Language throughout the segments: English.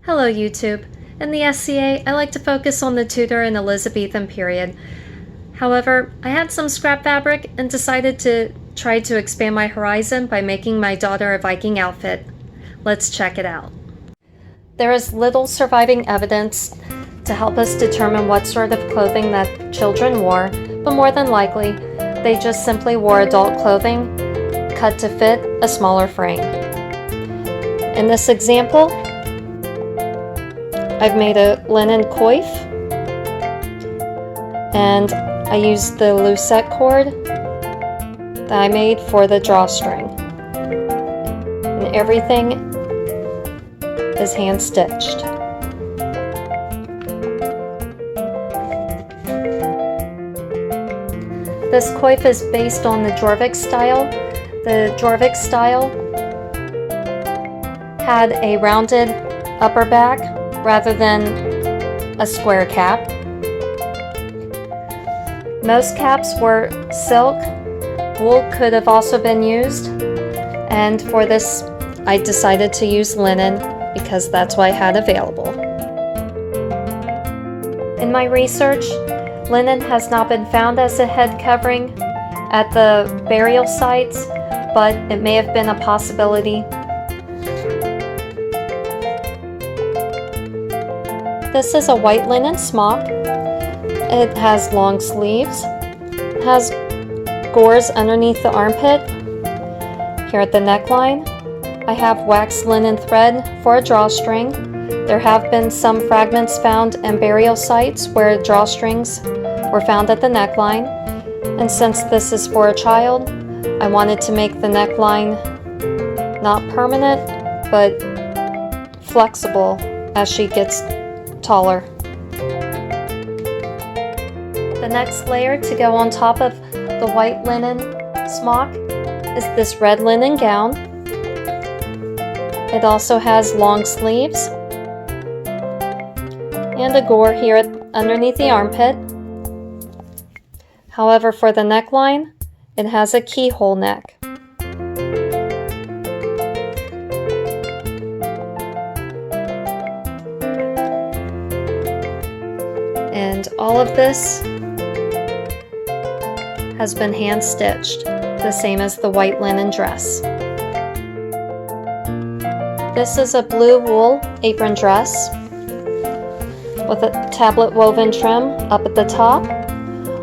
Hello YouTube. In the SCA, I like to focus on the Tudor and Elizabethan period. However, I had some scrap fabric and decided to try to expand my horizon by making my daughter a Viking outfit. Let's check it out. There is little surviving evidence to help us determine what sort of clothing that children wore, but more than likely, they just simply wore adult clothing cut to fit a smaller frame. In this example, I've made a linen coif, and I used the lucet cord that I made for the drawstring. And everything is hand stitched. This coif is based on the Jorvik style. The Jorvik style had a rounded upper back rather than a square cap. Most caps were silk. Wool could have also been used, and for this I decided to use linen because that's what I had available. In my research, linen has not been found as a head covering at the burial sites, but it may have been a possibility. This is a white linen smock. It has long sleeves. It has gores underneath the armpit. Here at the neckline, I have waxed linen thread for a drawstring. There have been some fragments found in burial sites where drawstrings were found at the neckline. And since this is for a child, I wanted to make the neckline not permanent, but flexible as she gets taller. The next layer to go on top of the white linen smock is this red linen gown. It also has long sleeves and a gore here underneath the armpit. However, for the neckline, it has a keyhole neck. And all of this has been hand stitched, the same as the white linen dress. This is a blue wool apron dress with a tablet woven trim up at the top.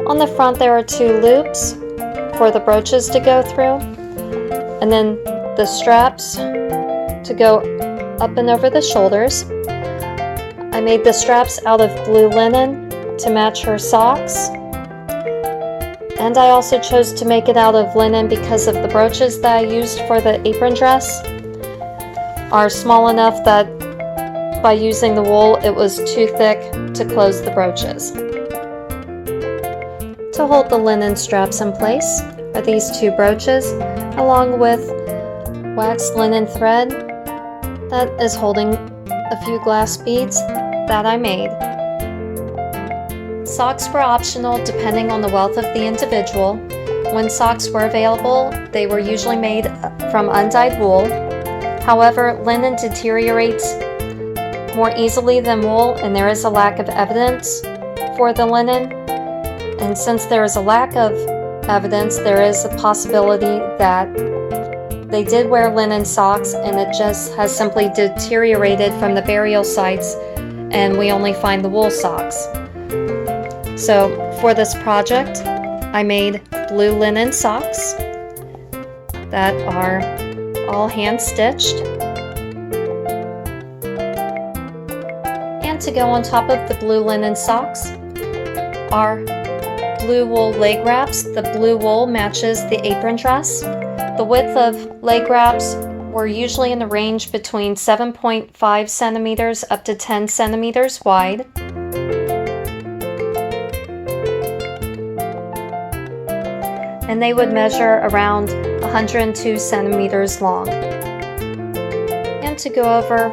On the front there are two loops for the brooches to go through, and then the straps to go up and over the shoulders. I made the straps out of blue linen to match her socks, and I also chose to make it out of linen because of the brooches that I used for the apron dress are small enough that by using the wool it was too thick to close the brooches. To hold the linen straps in place are these two brooches along with waxed linen thread that is holding a few glass beads that I made. Socks were optional depending on the wealth of the individual. When socks were available, they were usually made from undyed wool. However, linen deteriorates more easily than wool, and there is a lack of evidence for the linen. And since there is a lack of evidence, there is a possibility that they did wear linen socks and it just has simply deteriorated from the burial sites and we only find the wool socks. So for this project, I made blue linen socks that are all hand stitched. And to go on top of the blue linen socks are blue wool leg wraps. The blue wool matches the apron dress. The width of leg wraps were usually in the range between 7.5 centimeters up to 10 centimeters wide. And they would measure around 102 centimeters long. And to go over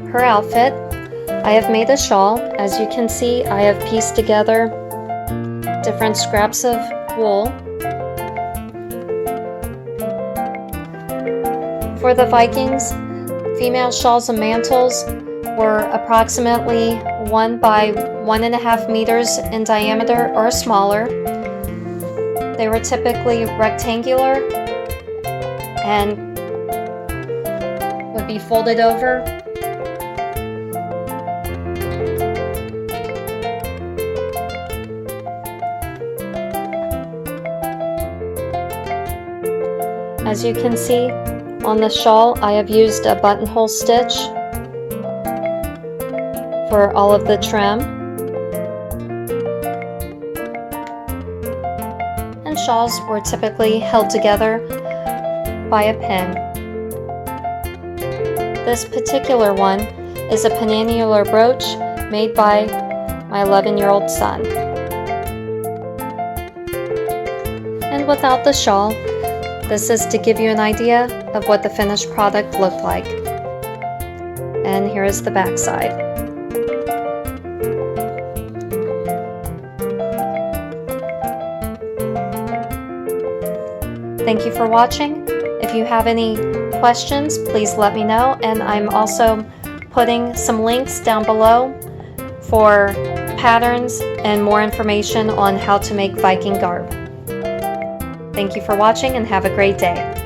her outfit, I have made a shawl. As you can see, I have pieced together different scraps of wool. For the Vikings, female shawls and mantles were approximately 1 by 1.5 meters in diameter or smaller. They were typically rectangular and would be folded over. As you can see, on the shawl I have used a buttonhole stitch for all of the trim. And shawls were typically held together by a pin. This particular one is a penannular brooch made by my 11-year-old son. And without the shawl, this is to give you an idea of what the finished product looked like. And here is the back side. Thank you for watching. If you have any questions, please let me know, and I'm also putting some links down below for patterns and more information on how to make Viking garb. Thank you for watching and have a great day.